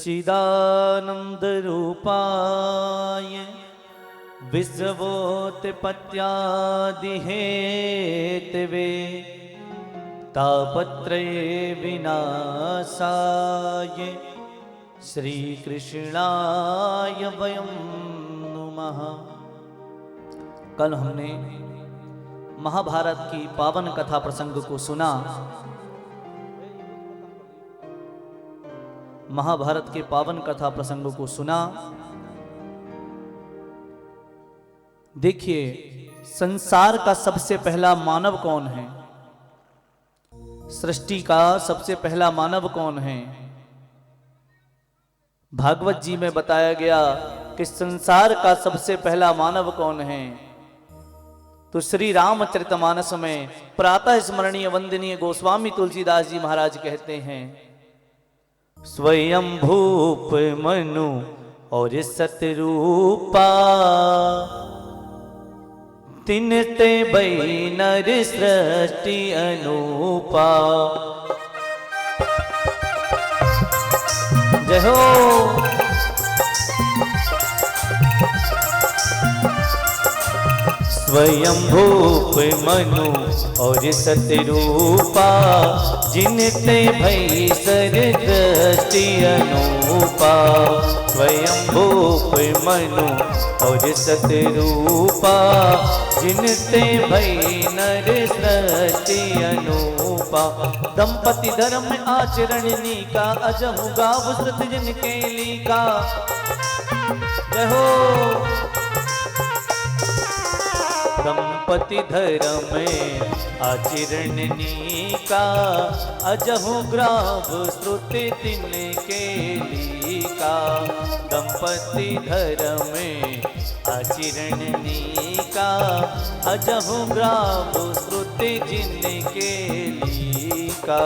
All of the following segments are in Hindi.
सच्चिदानंद रूपाय विश्वोत्पत्त्यादि हेतवे तापत्रये विनाशाय श्री कृष्णाय वयं नुमः। कल हमने महाभारत की पावन कथा प्रसंग को सुना। महाभारत के पावन कथा प्रसंग को सुना। देखिए, संसार का सबसे पहला मानव कौन है? सृष्टि का सबसे पहला मानव कौन है? भागवत जी में बताया गया कि संसार का सबसे पहला मानव कौन है। तो श्री रामचरितमानस में प्रातः स्मरणीय वंदनीय गोस्वामी तुलसीदास जी महाराज कहते हैं, स्वयं भूप मनु और सतरूपा तिनते बै नर सृष्टि अनूपा। जय हो। स्वयं भूप मनु और सतरूपा जिनते भई सर दृष्टि अनूपा। स्वयं भूप मनु और सतरूपा जिनते भई नर सृष्टि अनूपा। दंपति धर्म आचरणनी का अजहु गाव श्रुत जिनके लीका। जय हो। दंपति धर्म आचरणनी का अजहु ग्राव श्रुति तिनके लीका। दंपति धर्म आचरणनी का अजहु ग्राव श्रुति जिनके लीका।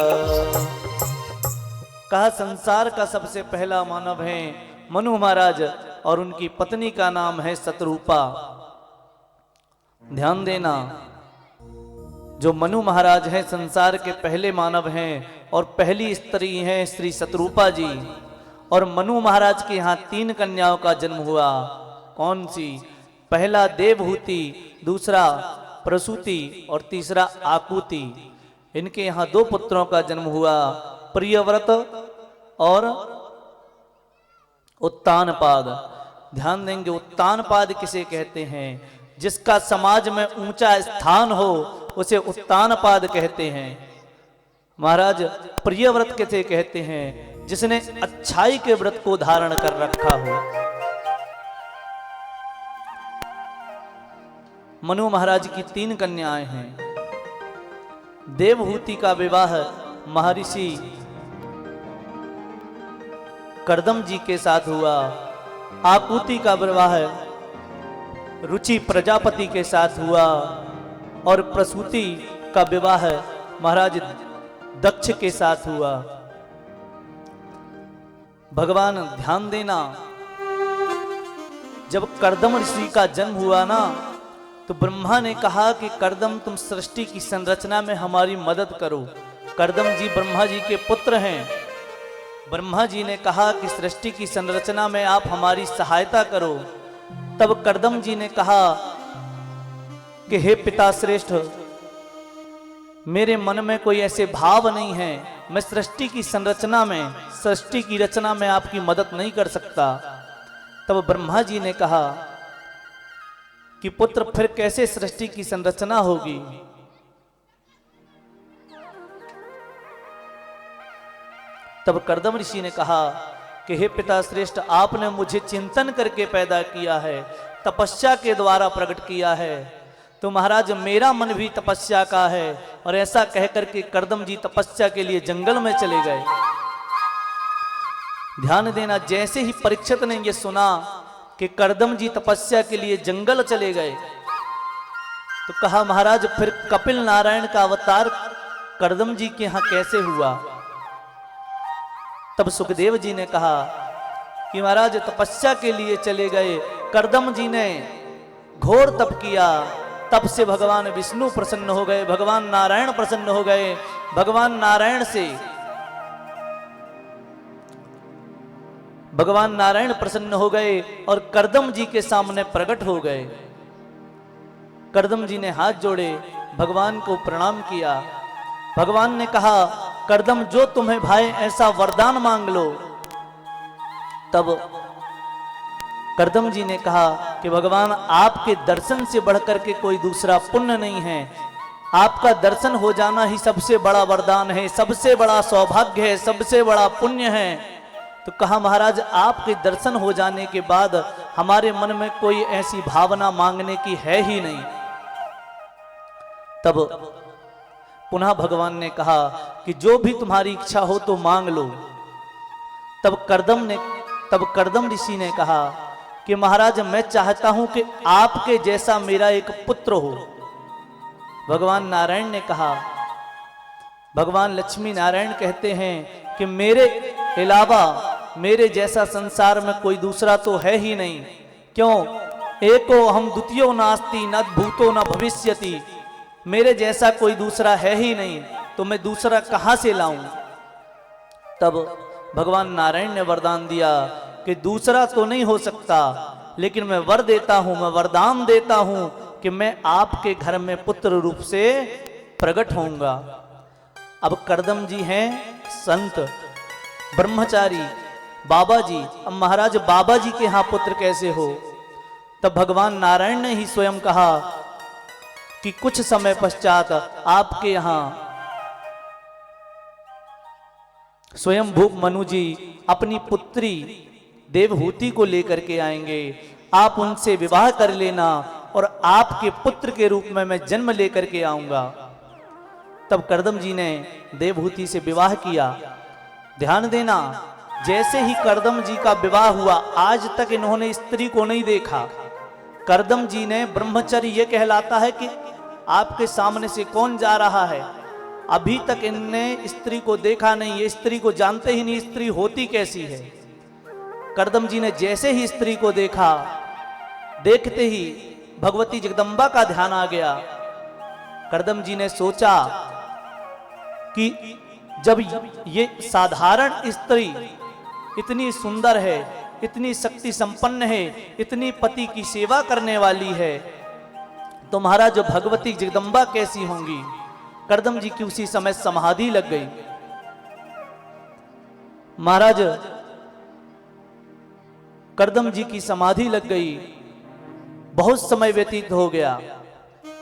कहा संसार का सबसे पहला मानव है मनु महाराज और उनकी पत्नी का नाम है सतरूपा। ध्यान देना, जो मनु महाराज हैं संसार के पहले मानव हैं और पहली स्त्री हैं श्री सतरूपा जी। और मनु महाराज के यहाँ 3 कन्याओं का जन्म हुआ। कौन सी? पहला देवहूति, दूसरा प्रसूति और तीसरा आकुति। इनके यहाँ 2 पुत्रों का जन्म हुआ, प्रियव्रत और उत्तानपाद। ध्यान देंगे, उत्तानपाद किसे कहते हैं? जिसका समाज में ऊंचा स्थान हो उसे उत्तानपाद कहते हैं। महाराज प्रियव्रत किसे कहते हैं? जिसने अच्छाई के व्रत को धारण कर रखा हो। मनु महाराज की 3 कन्याएं हैं। देवहूति का विवाह महर्षि कर्दम जी के साथ हुआ। आकुति का विवाह रुचि प्रजापति के साथ हुआ और प्रसूति का विवाह महाराज दक्ष के साथ हुआ। भगवान ध्यान देना, जब कर्दम ऋषि का जन्म हुआ ना, तो ब्रह्मा ने कहा कि कर्दम तुम सृष्टि की संरचना में हमारी मदद करो। कर्दम जी ब्रह्मा जी के पुत्र हैं। ब्रह्मा जी ने कहा कि सृष्टि की संरचना में आप हमारी सहायता करो। तब कर्दम जी ने कहा कि हे पिता श्रेष्ठ, मेरे मन में कोई ऐसे भाव नहीं है, मैं सृष्टि की संरचना में, सृष्टि की रचना में आपकी मदद नहीं कर सकता। तब ब्रह्मा जी ने कहा कि पुत्र फिर कैसे सृष्टि की संरचना होगी? तब कर्दम ऋषि ने कहा कि हे पिता श्रेष्ठ, आपने मुझे चिंतन करके पैदा किया है, तपस्या के द्वारा प्रकट किया है, तो महाराज मेरा मन भी तपस्या का है। और ऐसा कहकर के कर्दम जी तपस्या के लिए जंगल में चले गए। ध्यान देना, जैसे ही परीक्षित ने यह सुना कि कर्दम जी तपस्या के लिए जंगल चले गए, तो कहा महाराज फिर कपिल नारायण का अवतार कर्दम जी के यहां कैसे हुआ? तब सुखदेव जी ने कहा कि महाराज तपस्या के लिए चले गए, कर्दम जी ने घोर तप किया, तब से भगवान विष्णु प्रसन्न हो गए, भगवान नारायण प्रसन्न हो गए। भगवान नारायण से भगवान नारायण प्रसन्न हो गए और कर्दम जी के सामने प्रकट हो गए। कर्दम जी ने हाथ जोड़े, भगवान को प्रणाम किया। भगवान ने कहा, कर्दम जो तुम्हें भाई ऐसा वरदान मांग लो। तब कर्दम जी ने कहा कि भगवान आपके दर्शन से बढ़कर के कोई दूसरा पुण्य नहीं है, आपका दर्शन हो जाना ही सबसे बड़ा वरदान है, सबसे बड़ा सौभाग्य है, सबसे बड़ा पुण्य है। तो कहा महाराज आपके दर्शन हो जाने के बाद हमारे मन में कोई ऐसी भावना मांगने की है ही नहीं। तब पुनः भगवान ने कहा कि जो भी तुम्हारी इच्छा हो तो मांग लो। तब कर्दम ऋषि ने कहा कि महाराज मैं चाहता हूं कि आपके जैसा मेरा एक पुत्र हो। भगवान नारायण ने कहा, भगवान लक्ष्मी नारायण कहते हैं कि मेरे अलावा मेरे जैसा संसार में कोई दूसरा तो है ही नहीं। क्यों? एको हम द्वितीयो नास्ति न भूतो न भविष्यति, मेरे जैसा कोई दूसरा है ही नहीं, तो मैं दूसरा कहां से लाऊं। तब भगवान नारायण ने वरदान दिया कि दूसरा तो नहीं हो सकता, लेकिन मैं वर देता हूं, मैं वरदान देता हूं कि मैं आपके घर में पुत्र रूप से प्रकट होऊंगा। अब कर्दम जी हैं संत ब्रह्मचारी बाबा जी, अब महाराज बाबा जी के यहां पुत्र कैसे हो। तब भगवान नारायण ने ही स्वयं कहा कि कुछ समय पश्चात आपके यहां स्वयं भूप मनु जी अपनी पुत्री देवहूति को लेकर के आएंगे, आप उनसे विवाह कर लेना और आपके पुत्र के रूप में मैं जन्म लेकर के आऊंगा। तब कर्दम जी ने देवहूति से विवाह किया। ध्यान देना, जैसे ही कर्दम जी का विवाह हुआ, आज तक इन्होंने स्त्री को नहीं देखा। कर्दम जी ने ब्रह्मचर्य यह कहलाता है कि आपके सामने से कौन जा रहा है, अभी तक इनने स्त्री को देखा नहीं, ये स्त्री को जानते ही नहीं, स्त्री होती कैसी है। कर्दम जी ने जैसे ही स्त्री को देखा, देखते ही भगवती जगदम्बा का ध्यान आ गया। कर्दम जी ने सोचा कि जब ये साधारण स्त्री इतनी सुंदर है, इतनी शक्ति संपन्न है, इतनी पति की सेवा करने वाली है, तो महाराज भगवती जगदम्बा कैसी होंगी। कर्दम जी की उसी समय समाधि लग गई। महाराज कर्दम जी की समाधि लग गई, बहुत समय व्यतीत हो गया।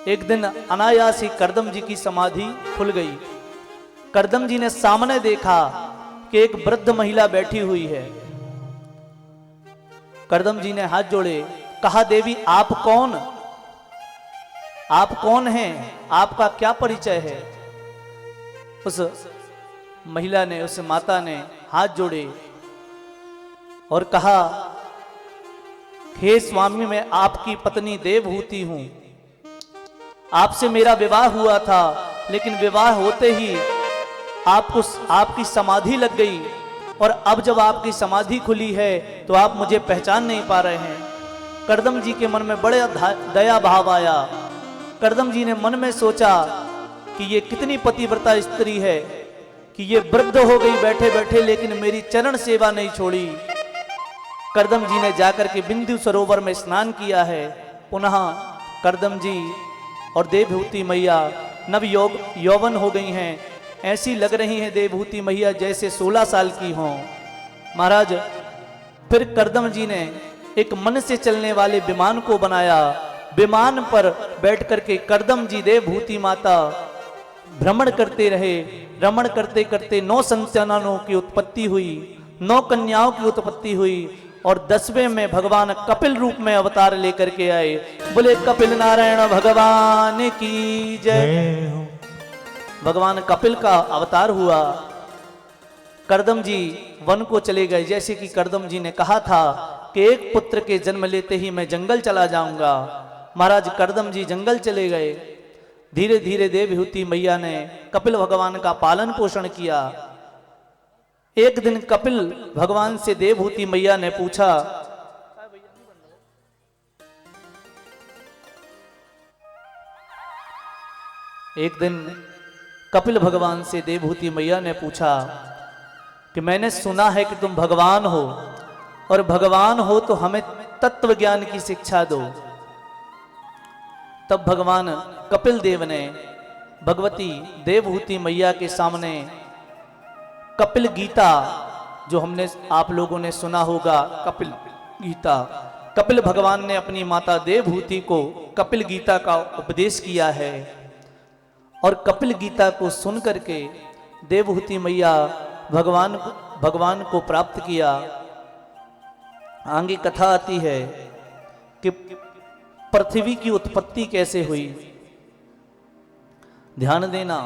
एक दिन अनायास ही कर्दम जी की समाधि खुल गई। कर्दम जी ने सामने देखा कि एक वृद्ध महिला बैठी हुई है। कर्दम जी ने हाथ जोड़े, कहा देवी आप कौन, आप कौन हैं, आपका क्या परिचय है। उस महिला ने, उस माता ने हाथ जोड़े और कहा, हे स्वामी मैं आपकी पत्नी देवहूति हूं, आपसे मेरा विवाह हुआ था, लेकिन विवाह होते ही आपको आपकी समाधि लग गई, और अब जब आपकी समाधि खुली है तो आप मुझे पहचान नहीं पा रहे हैं। कर्दम जी के मन में बड़े दया भाव आया। कर्दम जी ने मन में सोचा कि ये कितनी पतिव्रता स्त्री है कि ये वृद्ध हो गई बैठे बैठे, लेकिन मेरी चरण सेवा नहीं छोड़ी। कर्दम जी ने जाकर के बिंदु सरोवर में स्नान किया है। पुनः कर्दम जी और देवहूति मैया नव यौवन हो गई हैं। ऐसी लग रही हैं देवहूति मैया जैसे 16 साल की हों। महाराज फिर कर्दम जी ने एक मन से चलने वाले विमान को बनाया। विमान पर बैठ करके कर्दम जी देवहूति माता भ्रमण करते रहे। भ्रमण करते करते 9 संतानों की उत्पत्ति हुई, 9 कन्याओं की उत्पत्ति हुई, और 10वें में भगवान कपिल रूप में अवतार लेकर के आए। बोले कपिल नारायण भगवान की जय। भगवान कपिल का अवतार हुआ। कर्दम जी वन को चले गए। जैसे कि कर्दम जी ने कहा था कि एक पुत्र के जन्म लेते ही मैं जंगल चला जाऊंगा। महाराज कर्दम जी जंगल चले गए। धीरे धीरे देवहूति मैया ने कपिल भगवान का पालन पोषण किया। एक दिन कपिल भगवान से देवहूति मैया ने पूछा, एक दिन कपिल भगवान से देवहूति मैया ने पूछा कि मैंने सुना है कि तुम भगवान हो, और भगवान हो तो हमें तत्व ज्ञान की शिक्षा दो। तब भगवान कपिल देव ने भगवती देवहूति मैया के सामने कपिल गीता, जो हमने आप लोगों ने सुना होगा कपिल गीता, कपिल भगवान ने अपनी माता देवहूति को कपिल गीता का उपदेश किया है। और कपिल गीता को सुन करके देवहूति मैया भगवान को प्राप्त किया। आगे कथा आती है कि पृथ्वी की उत्पत्ति कैसे हुई। ध्यान देना,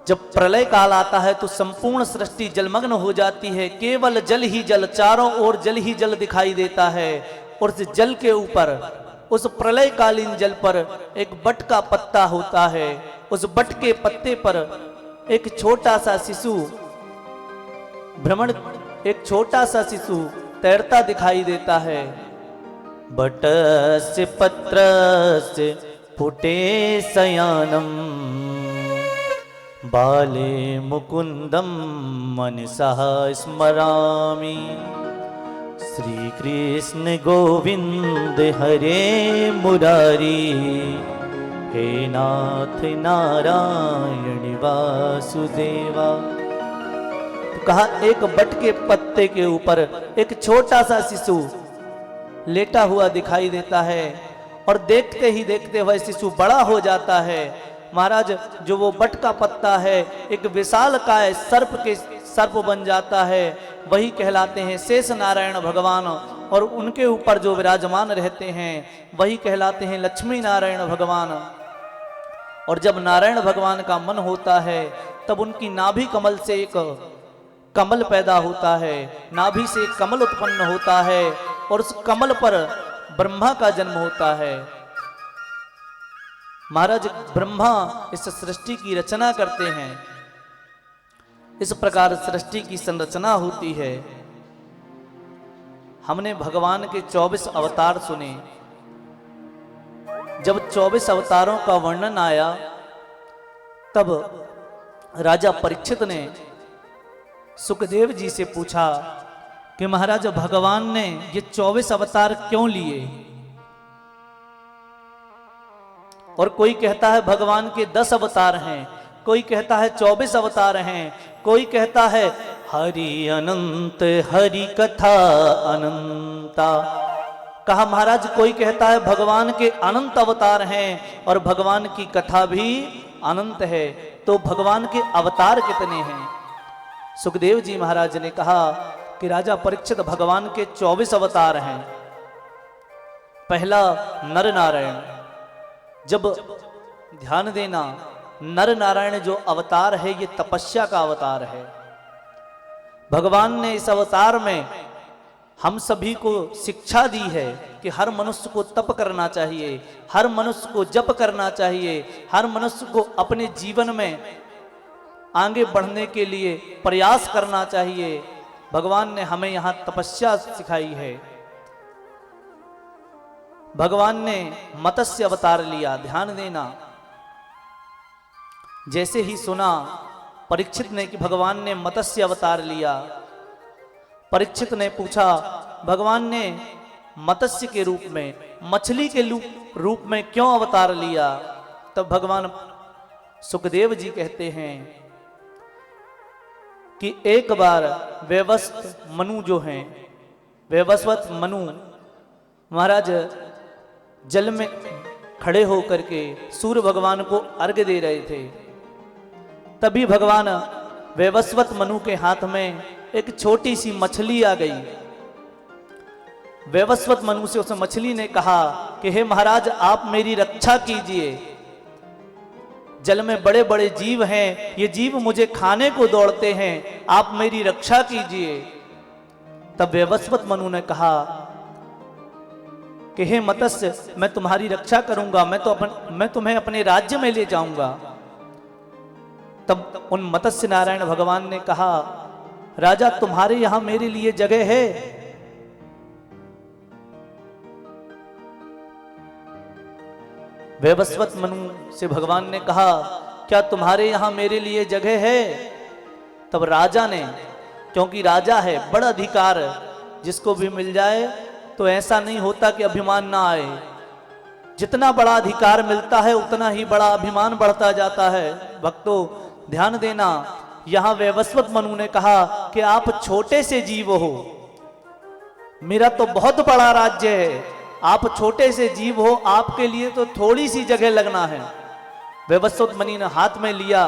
जब प्रलय काल आता है तो संपूर्ण सृष्टि जलमग्न हो जाती है, केवल जल ही जल, चारों ओर जल ही जल दिखाई देता है। और उस जल के ऊपर, उस प्रलयकालीन जल पर एक बट का पत्ता होता है। उस बट के पत्ते पर एक छोटा सा शिशु एक छोटा सा शिशु तैरता दिखाई देता है। बटस्य पत्रस्य फुटे शयानम बाले मुकुंदम मनसा स्मरामि। श्री कृष्ण गोविंद हरे मुरारी, हे नाथ नारायण वासुदेवा। तो कहा एक बट के पत्ते के ऊपर एक छोटा सा शिशु लेटा हुआ दिखाई देता है। और देखते ही देखते वह शिशु बड़ा हो जाता है। महाराज, जो वो बट का पत्ता है एक विशालकाय सर्प बन जाता है। वही कहलाते हैं शेष नारायण भगवान। और उनके ऊपर जो विराजमान रहते हैं वही कहलाते हैं लक्ष्मी नारायण भगवान। और जब नारायण भगवान का मन होता है तब उनकी नाभि कमल से एक कमल पैदा होता है, नाभि से एक कमल उत्पन्न होता है। और उस कमल पर ब्रह्मा का जन्म होता है। महाराज, ब्रह्मा इस सृष्टि की रचना करते हैं। इस प्रकार सृष्टि की संरचना होती है। हमने भगवान के 24 अवतार सुने। जब 24 अवतारों का वर्णन आया तब राजा परीक्षित ने सुखदेव जी से पूछा कि महाराज, भगवान ने ये 24 अवतार क्यों लिए? और कोई कहता है भगवान के 10 अवतार हैं, कोई कहता है 24 अवतार हैं, कोई कहता है हरि अनंत हरि कथा अनंता। कहा महाराज, कोई कहता है भगवान के अनंत अवतार हैं और भगवान की कथा भी अनंत है। तो भगवान के अवतार कितने हैं? सुखदेव जी महाराज ने कहा कि राजा परीक्षित, भगवान के 24 अवतार हैं। पहला नर नारायण। जब ध्यान देना, नर नारायण जो अवतार है ये तपस्या का अवतार है। भगवान ने इस अवतार में हम सभी को शिक्षा दी है कि हर मनुष्य को तप करना चाहिए, हर मनुष्य को जप करना चाहिए, हर मनुष्य को अपने जीवन में आगे बढ़ने के लिए प्रयास करना चाहिए। भगवान ने हमें यहाँ तपस्या सिखाई है। भगवान ने मत्स्य अवतार लिया। ध्यान देना, जैसे ही सुना परीक्षित ने कि भगवान ने मत्स्य अवतार लिया, परीक्षित ने पूछा भगवान ने मत्स्य के रूप में, मछली के रूप में क्यों अवतार लिया? तब भगवान सुखदेव जी कहते हैं कि एक बार वैवस्वत मनु जो हैं, वैवस्वत मनु महाराज जल में खड़े होकर के सूर्य भगवान को अर्घ्य दे रहे थे। तभी भगवान वैवस्वत मनु के हाथ में एक छोटी सी मछली आ गई। वैवस्वत मनु से उस मछली ने कहा कि हे महाराज, आप मेरी रक्षा कीजिए। जल में बड़े बड़े जीव हैं, ये जीव मुझे खाने को दौड़ते हैं, आप मेरी रक्षा कीजिए। तब वैवस्वत मनु ने कहा कि हे मत्स्य, मैं तुम्हारी रक्षा करूंगा, मैं तुम्हें अपने राज्य में ले जाऊंगा। तब उन मत्स्य नारायण भगवान ने कहा, राजा तुम्हारे यहां मेरे लिए जगह है? वैवस्वत मनु से भगवान ने कहा, क्या तुम्हारे यहां मेरे लिए जगह है? तब राजा ने, क्योंकि राजा है, बड़ा अधिकार जिसको भी मिल जाए तो ऐसा नहीं होता कि अभिमान ना आए। जितना बड़ा अधिकार मिलता है उतना ही बड़ा अभिमान बढ़ता जाता है। भक्तों ध्यान देना, यहां वैवस्वत मनु ने कहा कि आप छोटे से जीव हो, मेरा तो बहुत बड़ा राज्य है, आप छोटे से जीव हो, आपके लिए तो थोड़ी सी जगह लगना है। वैवस्वत मुनि ने हाथ में लिया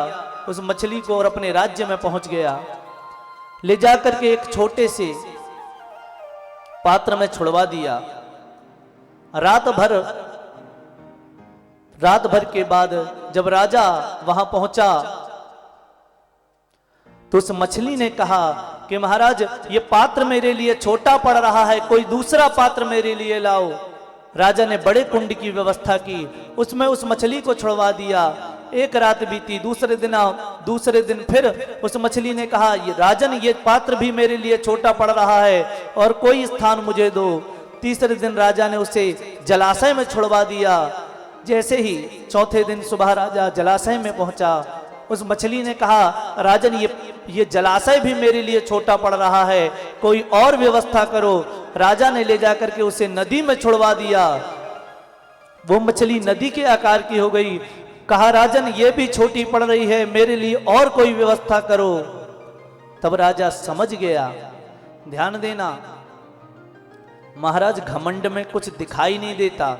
उस मछली को और अपने राज्य में पहुंच गया। ले जाकर के एक छोटे से पात्र में छुड़वा दिया। रात भर के बाद जब राजा वहां पहुंचा तो उस मछली ने कहा कि महाराज ये पात्र मेरे लिए छोटा पड़ रहा है, कोई दूसरा पात्र मेरे लिए लाओ। राजा ने बड़े कुंड की व्यवस्था की, उसमें उस मछली को छुड़वा दिया। एक रात बीती, दूसरे दिन फिर उस मछली ने कहा ये राजन ये पात्र भी मेरे लिए छोटा पड़ रहा है और कोई स्थान मुझे दो। तीसरे दिन राजा ने उसे जलाशय में छुड़वा दिया। जैसे ही चौथे दिन सुबह राजा जलाशय में पहुंचा, उस मछली ने कहा राजन ये जलाशय भी मेरे लिए छोटा पड़ रहा है, कोई और व्यवस्था करो। राजा ने ले जाकर के उसे नदी में छुड़वा दिया। वो मछली नदी के आकार की हो गई। कहा राजन ये भी छोटी पड़ रही है, मेरे लिए और कोई व्यवस्था करो। तब राजा समझ गया। ध्यान देना महाराज, घमंड में कुछ दिखाई नहीं देता।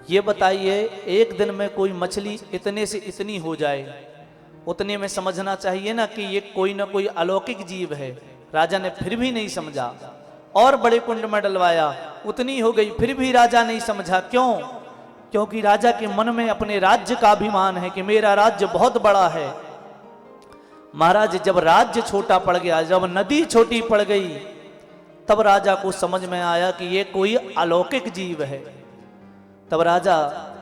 ये बताइए एक दिन में कोई मछली इतने से इतनी हो जाए, उतने में समझना चाहिए ना कि ये कोई ना कोई अलौकिक जीव है। राजा ने फिर भी नहीं समझा और बड़े कुंड में डलवाया, उतनी हो गई, फिर भी राजा नहीं समझा। क्यों? क्योंकि राजा के मन में अपने राज्य का अभिमान है कि मेरा राज्य बहुत बड़ा है। महाराज जब राज्य छोटा पड़ गया, जब नदी छोटी पड़ गई, तब राजा को समझ में आया कि ये कोई अलौकिक जीव है। तब राजा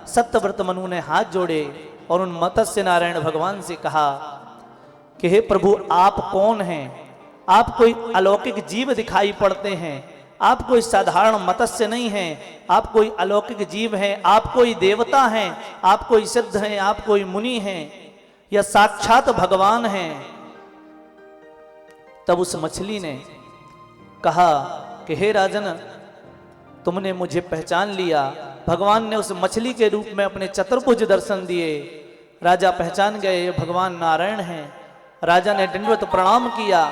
सत्यव्रत मनु ने हाथ जोड़े और उन मत्स्य नारायण भगवान से कहा कि हे प्रभु आप कौन हैं? आप कोई अलौकिक जीव दिखाई पड़ते हैं, आप कोई साधारण मत्स्य नहीं हैं, आप कोई अलौकिक जीव हैं, आप कोई देवता हैं, आप कोई सिद्ध हैं, आप कोई मुनि हैं या साक्षात भगवान हैं। तब उस मछली ने कहा कि हे राजन तुमने मुझे पहचान लिया। भगवान ने उस मछली के रूप में अपने चतुर्भुज दर्शन दिए। राजा पहचान गए ये भगवान नारायण हैं। राजा ने दंडवत प्रणाम किया।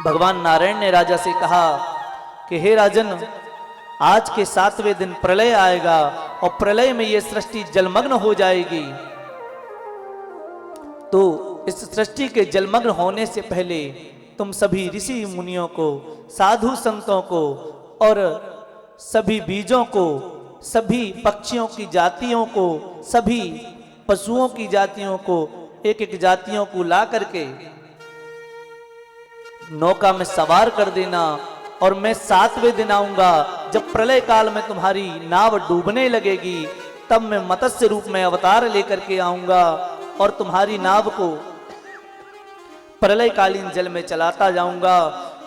भगवान नारायण ने राजा से कहा कि हे राजन आज के 7वें दिन प्रलय आएगा और प्रलय में ये सृष्टि जलमग्न हो जाएगी, तो इस सृष्टि के जलमग्न होने से पहले तुम सभी ऋषि मुनियों को, साधु संतों को और सभी बीजों को, सभी पक्षियों की जातियों को, सभी पशुओं की जातियों को, एक एक जातियों को ला करके नौका में सवार कर देना और मैं 7वें दिन आऊंगा। जब प्रलय काल में तुम्हारी नाव डूबने लगेगी तब मैं मत्स्य रूप में अवतार लेकर के आऊंगा और तुम्हारी नाव को प्रलयकालीन जल में चलाता जाऊंगा।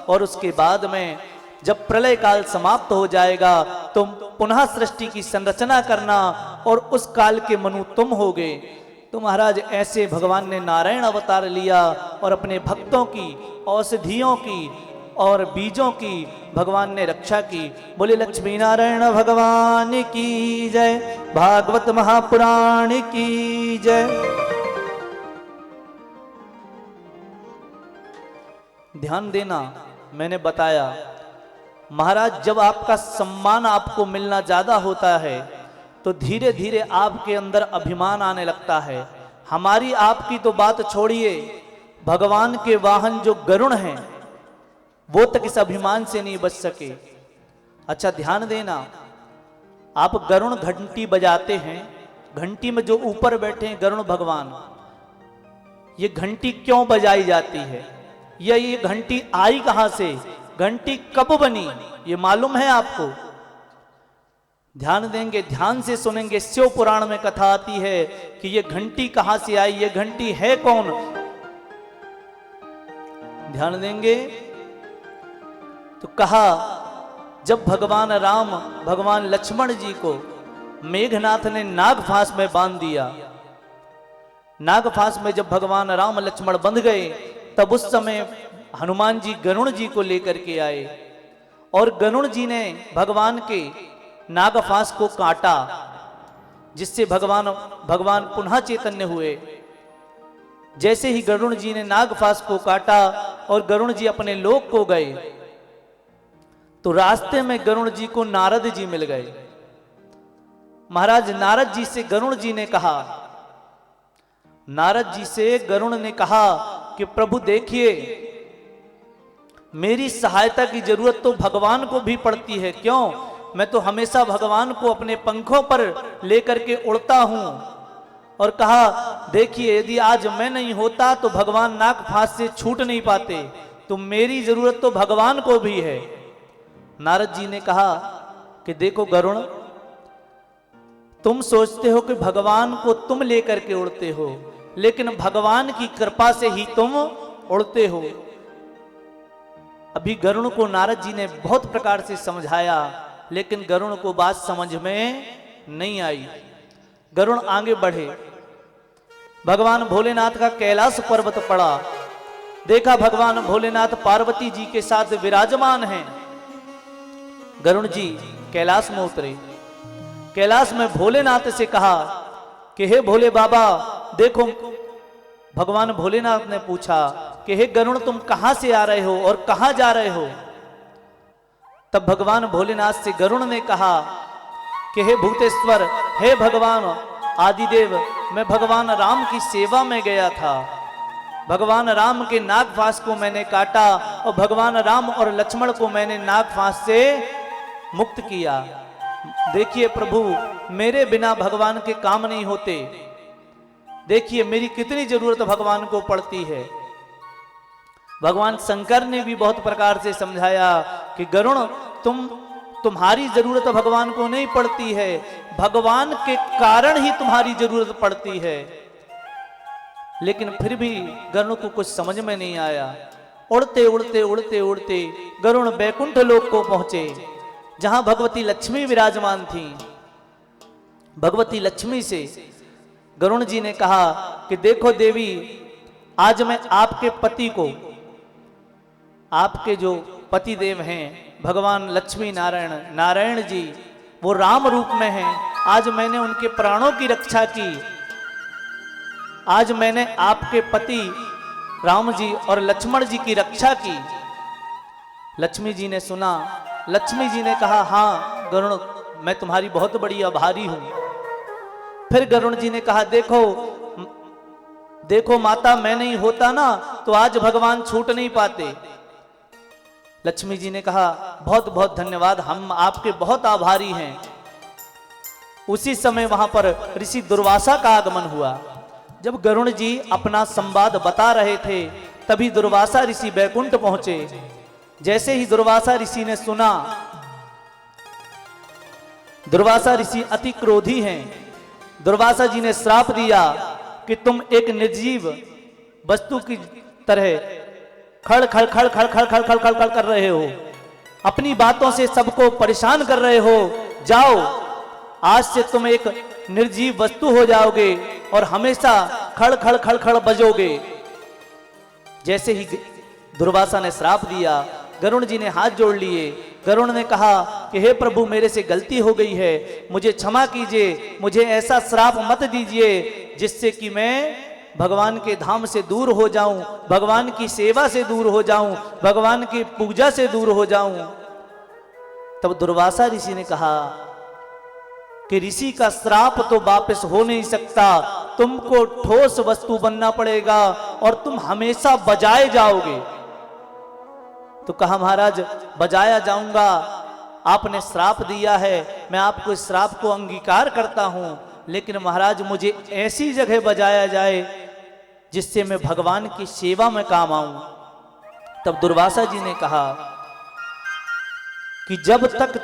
और उसके बाद में जब प्रलय काल समाप्त हो जाएगा तुम पुनः सृष्टि की संरचना करना और उस काल के मनु तुम होगे। तो महाराज ऐसे भगवान ने नारायण अवतार लिया और अपने भक्तों की, औषधियों की और बीजों की भगवान ने रक्षा की। बोले लक्ष्मी नारायण भगवान की जय, भागवत महापुराण की जय। ध्यान देना, मैंने बताया महाराज जब आपका सम्मान आपको मिलना ज्यादा होता है तो धीरे धीरे आपके अंदर अभिमान आने लगता है। हमारी आपकी तो बात छोड़िए, भगवान के वाहन जो गरुण हैं वो तक इस अभिमान से नहीं बच सके। अच्छा ध्यान देना, आप गरुण घंटी बजाते हैं, घंटी में जो ऊपर बैठे हैं गरुण भगवान, ये घंटी क्यों बजाई जाती है या ये घंटी आई कहां से, घंटी कब बनी, ये मालूम है आपको? ध्यान देंगे, ध्यान से सुनेंगे, शिव पुराण में कथा आती है कि ये घंटी कहां से आई, ये घंटी है कौन। ध्यान देंगे तो कहा जब भगवान राम भगवान लक्ष्मण जी को मेघनाथ ने नाग फांस में बांध दिया, नागफास में जब भगवान राम लक्ष्मण बंध गए, तब उस समय हनुमान जी गरुण जी को लेकर के आए और गरुण जी ने भगवान के नागफास को काटा, जिससे भगवान पुनः चैतन्य हुए। जैसे ही गरुण जी ने नागफास को काटा और गरुण जी अपने लोक को गए, तो रास्ते में गरुण जी को नारद जी मिल गए। महाराज नारद जी से गरुण जी ने कहा, नारद जी से गरुण ने कहा कि प्रभु देखिए, मेरी सहायता की जरूरत तो भगवान को भी पड़ती है। क्यों? मैं तो हमेशा भगवान को अपने पंखों पर लेकर के उड़ता हूं। और कहा देखिए, यदि आज मैं नहीं होता तो भगवान नागफास से छूट नहीं पाते, तो मेरी जरूरत तो भगवान को भी है। नारद जी ने कहा कि देखो गरुण, तुम सोचते हो कि भगवान को तुम लेकर के उड़ते हो, लेकिन भगवान की कृपा से ही तुम उड़ते हो। अभी गरुण को नारद जी ने बहुत प्रकार से समझाया, लेकिन गरुण को बात समझ में नहीं आई। गरुण आगे बढ़े, भगवान भोलेनाथ का कैलाश पर्वत पड़ा, देखा भगवान भोलेनाथ पार्वती जी के साथ विराजमान हैं। गरुण जी कैलाश में उतरे, कैलाश में भोलेनाथ से कहा कि हे भोले बाबा देखो। भगवान भोलेनाथ ने पूछा कि हे गरुण, तुम कहां से आ रहे हो और कहां जा रहे हो? तब भगवान भोलेनाथ से गरुण ने कहा कि हे भूतेश्वर, हे भगवान आदिदेव, मैं भगवान राम की सेवा में गया था। भगवान राम के नागफास को मैंने काटा और भगवान राम और लक्ष्मण को मैंने नागफास से मुक्त किया। देखिए प्रभु, मेरे बिना भगवान के काम नहीं होते। देखिए मेरी कितनी जरूरत भगवान को पड़ती है। भगवान शंकर ने भी बहुत प्रकार से समझाया कि गरुण, तुम्हारी जरूरत भगवान को नहीं पड़ती है, भगवान के कारण ही तुम्हारी जरूरत पड़ती है। लेकिन फिर भी गरुण को कुछ समझ में नहीं आया। उड़ते उड़ते उड़ते उड़ते गरुण बैकुंठ लोक को पहुंचे, जहां भगवती लक्ष्मी विराजमान थी। भगवती लक्ष्मी से गरुण जी ने कहा कि देखो देवी, आज मैं आपके पति को, आपके जो पति देव हैं भगवान लक्ष्मी नारायण जी, वो राम रूप में हैं। आज मैंने उनके प्राणों की रक्षा की। आज मैंने आपके पति राम जी और लक्ष्मण जी की रक्षा की। लक्ष्मी जी ने सुना, लक्ष्मी जी ने कहा हाँ गरुण, मैं तुम्हारी बहुत बड़ी आभारी हूं। फिर गरुण जी ने कहा देखो देखो माता, मैं नहीं होता ना तो आज भगवान छूट नहीं पाते। लक्ष्मी जी ने कहा बहुत बहुत धन्यवाद, हम आपके बहुत आभारी हैं। उसी समय वहां पर ऋषि दुर्वासा का आगमन हुआ। जब गरुण जी अपना संवाद बता रहे थे, तभी दुर्वासा ऋषि बैकुंठ पहुंचे। जैसे ही दुर्वासा ऋषि ने सुना, दुर्वासा ऋषि अति क्रोधी हैं। दुर्वासा जी ने श्राप दिया कि तुम एक निर्जीव वस्तु की तरह खड़ खड़ खड़ खड़ खड़ खड़ खड़ खड़ कर रहे हो, अपनी बातों से सबको परेशान कर रहे हो। जाओ, आज से तुम एक निर्जीव वस्तु हो जाओगे और हमेशा खड़ खड़ खड़ खड़ बजोगे। जैसे ही दुर्वासा ने श्राप दिया, गरुण जी ने हाथ जोड़ लिए। गरुण ने कहा कि हे प्रभु, मेरे से गलती हो गई है, मुझे क्षमा कीजिए, मुझे ऐसा श्राप मत दीजिए जिससे कि मैं भगवान के धाम से दूर हो जाऊं, भगवान की सेवा से दूर हो जाऊं, भगवान की पूजा से दूर हो जाऊं। तब दुर्वासा ऋषि ने कहा कि ऋषि का श्राप तो वापस हो नहीं सकता, तुमको ठोस वस्तु बनना पड़ेगा और तुम हमेशा बजाए जाओगे। तो कहा महाराज बजाया जाऊंगा, आपने श्राप दिया है, मैं आपको इस श्राप को अंगीकार करता हूं, लेकिन महाराज मुझे ऐसी जगह बजाया जाए जिससे मैं भगवान की सेवा में काम आऊं। तब दुर्वासा जी ने कहा कि जब तक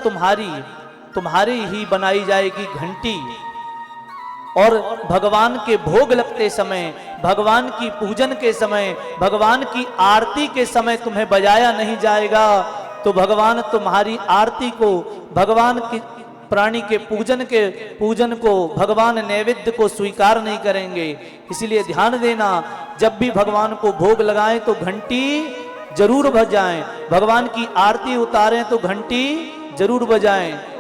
तुम्हारी ही बनाई जाएगी घंटी और भगवान के भोग लगते समय, भगवान की पूजन के समय, भगवान की आरती के समय तुम्हें बजाया नहीं जाएगा, तो भगवान तुम्हारी आरती को, भगवान की प्राणी के पूजन को भगवान नैवेद्य को स्वीकार नहीं करेंगे। इसलिए ध्यान देना, जब भी भगवान को भोग लगाएं तो घंटी जरूर बजाएं, भगवान की आरती उतारें तो घंटी जरूर बजाएं।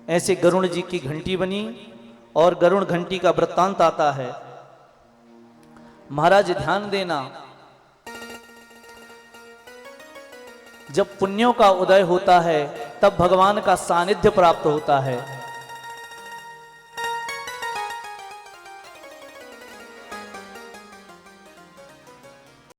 ऐसे गरुड़ जी की घंटी बनी और गरुड़ घंटी का वृत्तांत आता है। महाराज ध्यान देना, जब पुण्यों का उदय होता है तब भगवान का सानिध्य प्राप्त होता है।